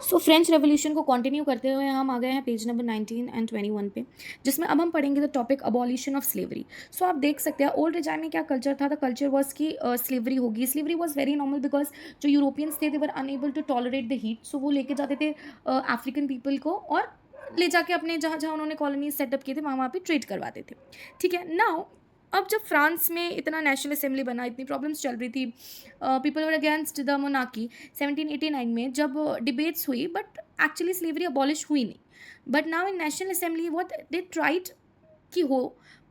सो French revolution को continue करते हुए हम आ गए हैं पेज नंबर 19 एंड 21 पे, जिसमें अब हम पढ़ेंगे the topic abolition of slavery. So आप देख सकते हैं ओल्ड रिजाइम में क्या कल्चर था। द कल्चर वॉज कि स्लेवरी होगी। Slavery was very normal because जो यूरोपियंस थे they were unable to tolerate the heat, so वो लेके जाते थे अफ्रीकन पीपल को और ले जाके अपने जहाँ जहाँ उन्होंने कॉलोनीज सेटअप किए थे वहाँ वहाँ पे ट्रेड करवाते थे। ठीक है। नाउ अब जब फ्रांस में इतना नेशनल असेंबली बना, इतनी प्रॉब्लम्स चल रही थी, people were against the monarchy 1789 में जब डिबेट्स हुई, बट एक्चुअली स्लेवरी अबॉलिश हुई नहीं। But now in national assembly what they tried कि हो,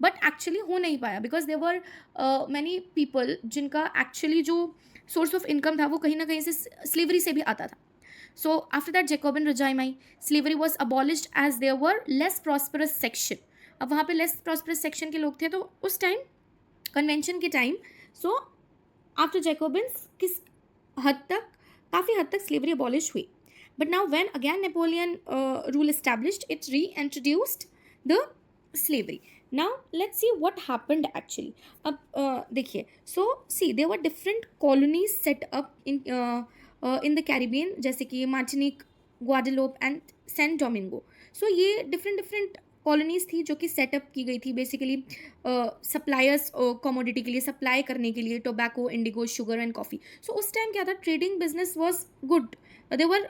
बट एक्चुअली हो नहीं पाया because there were many people जिनका एक्चुअली जो सोर्स ऑफ इनकम था वो कहीं ना कहीं से स्लेवरी से भी आता था। So after that Jacobin regime आई, slavery was abolished as there were less prosperous section. अब वहाँ पे लेस प्रॉस्परस सेक्शन के लोग थे, तो उस टाइम कन्वेंशन के टाइम, सो आफ्टर जैकोबिन्स किस हद तक, काफ़ी हद तक स्लेवरी अबॉलिश हुई। But now when again Napoleon rule established, it reintroduced the slavery. Now let's see what happened actually. अब देखिए, so see there were different colonies set up in the Caribbean, जैसे कि Martinique, Guadeloupe and Saint Domingo. So ये different different colonies थी जो कि setup की गई थी बेसिकली सप्लायर्स कमोडिटी के लिए, सप्लाई करने के लिए tobacco, indigo, sugar and coffee. So उस टाइम क्या था, trading business was good. There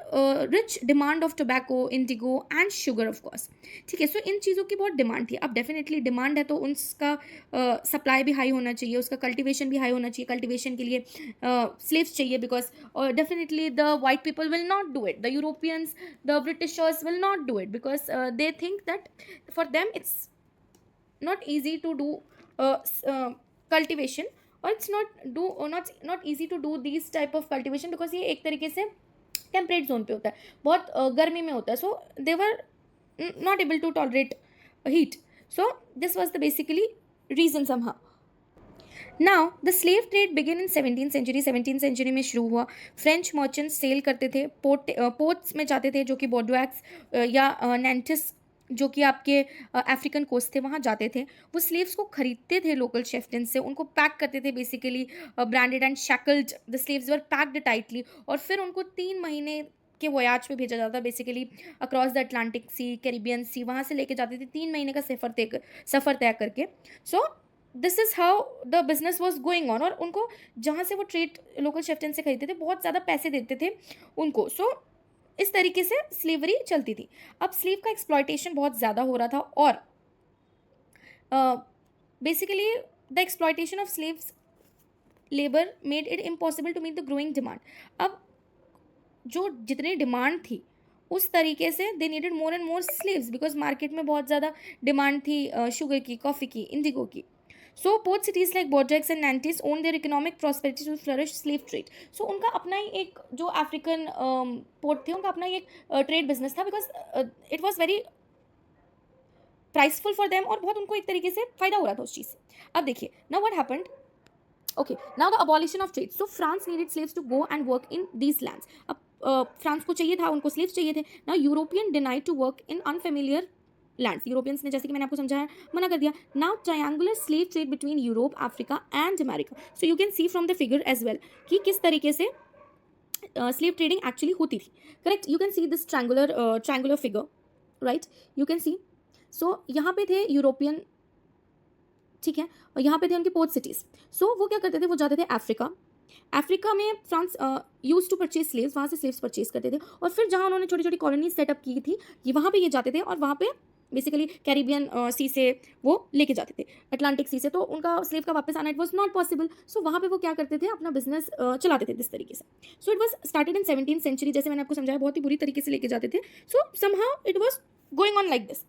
rich demand of tobacco, indigo and sugar of course. ठीक है। सो इन चीज़ों की बहुत डिमांड थी। अब डेफिनेटली डिमांड है तो उसका सप्लाई भी हाई होना चाहिए, उसका कल्टिवेशन भी हाई होना चाहिए। कल्टिवेशन के लिए स्लेव्स चाहिए because definitely the white people will not do it, the Europeans, the Britishers will not do it because they think that for them it's not easy to do cultivation, or it's not easy to do these type of cultivation because ये एक तरीके से temperate zone पे होता है, बहुत गर्मी में होता है। So they were not able to tolerate heat. So this was the basically reason somehow. Now the slave trade begin in 17th century. 17th century में शुरू हुआ। फ्रेंच मर्चेंट्स सेल करते थे, पोर्ट्स में जाते थे जो कि बोर्डोएक्स या नेंटिस, जो कि आपके अफ्रीकन कोस्ट थे, वहाँ जाते थे। वो स्लेव्स को खरीदते थे लोकल शेफ्टन से, उनको पैक करते थे basically branded and shackled. The slaves were packed tightly, और फिर उनको 3 महीने के वोयाज पे भेजा जाता, basically across the Atlantic sea, Caribbean sea, वहाँ से लेके जाते थे 3 महीने का सफ़र तय करके। So this is how the business was going on. और उनको जहाँ से वो ट्रेड लोकल शेफ्टन से खरीदते थे बहुत ज़्यादा पैसे देते थे उनको। सो इस तरीके से स्लेवरी चलती थी। अब स्लीव का एक्सप्लॉयटेशन बहुत ज़्यादा हो रहा था, और basically the exploitation of slaves labour made it impossible to meet the growing demand. अब जो जितनी डिमांड थी उस तरीके से they needed more and more slaves because market में बहुत ज़्यादा डिमांड थी शुगर की, कॉफ़ी की, इंडिगो की। So port cities like Bordeaux and Nantes own their economic prosperity to flourish slave trade. So उनका अपना ही एक जो अफ्रीकन पोर्ट थे, उनका अपना ही एक ट्रेड बिजनेस था because it was very priceful for them, और बहुत उनको एक तरीके से फ़ायदा हो रहा था उस चीज़ से। अब देखिए, now what happened, okay, now the abolition of trade. So France needed slaves to go and work in these lands. अब फ्रांस को चाहिए था, उनको स्लेव्स चाहिए थे। Now European denied to work in unfamiliar lands. Europeans ने, जैसे कि मैंने आपको समझाया, मना कर दिया। Now triangular slave trade between Europe, Africa and America. So you can see from the figure as well कि किस तरीके से स्लेव ट्रेडिंग एक्चुअली होती थी। Correct, you can see this triangular figure, right, you can see. So यहाँ पे थे European, ठीक है, और यहाँ पे थे उनके पोर्ट सिटीज़। सो वो क्या करते थे, वो जाते थे अफ्रीका। अफ्रीका में France use to purchase slaves, वहाँ से स्लेव्स परचेज करते थे, और फिर जहाँ उन्होंने छोटी छोटी कॉलोनीज सेटअप की थी, ये वहाँ पे ये जाते थे, और वहाँ पे बेसिकली कैरिबियन सी से वो लेके जाते थे, अटलांटिक सी से। तो उनका स्लेव का वापस आना इट वॉज नॉट पॉसिबल। सो वहाँ पे वो क्या करते थे, अपना बिजनेस चलाते थे इस तरीके से। So it was started in 17th century, जैसे मैंने आपको समझाया, बहुत ही बुरी तरीके से लेके जाते थे। सो somehow it was going on like this.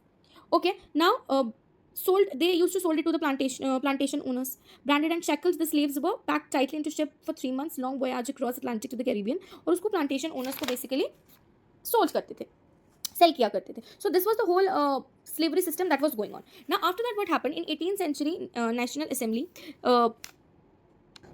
Okay, now sold, they used to sold it to the plantation owners. Branded and shackled, the slaves were packed tightly into ship for 3 months long voyage across Atlantic to the Caribbean, और उसको plantation owners को basically sold करते थे, sell किया करते थे। So this was the whole slavery system that was going on. Now after that what happened in 18th century National Assembly,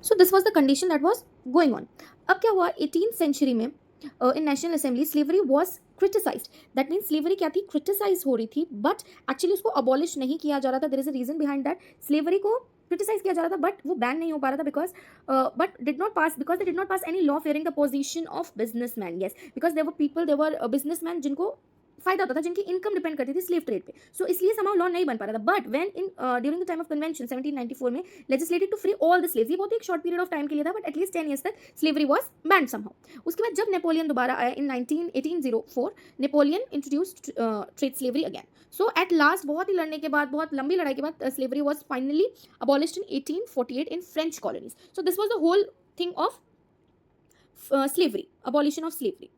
so this was the condition that was going on. अब क्या हुआ 18th century में in national assembly slavery was criticised. That means slavery क्या थी, criticise हो रही थी, but actually उसको अबॉलिश नहीं किया जा रहा था। There is a reason behind that. Slavery को क्रिटिसाइज किया जा रहा था, बट वो बैन नहीं हो पा रहा था because but did not pass because they did not pass any law favouring the position of businessman. Yes, because there people there businessman जिनको फायदा होता था, जिनकी इनकम डिपेंड करती थी स्लेव ट्रेड पे। सो इसलिए समाउ लॉ नहीं बन पा रहा था। But when in during the time of convention 1794 में legislated to free all the slaves, ये बहुत ही एक शॉर्ट पीरियड ऑफ टाइम के लिए था, बट एटलीस्ट 10 ईयर्स तक स्लेवरी वाज बैंड समहाउ। उसके बाद जब नेपोलियन दोबारा आया इन 1804, Napoleon introduced trade slavery again. So at last बहुत ही लड़ने के बाद, बहुत लंबी लड़ाई के बाद slavery was finally abolished in 1848 in French colonies. So this was the whole thing of slavery, abolition of slavery.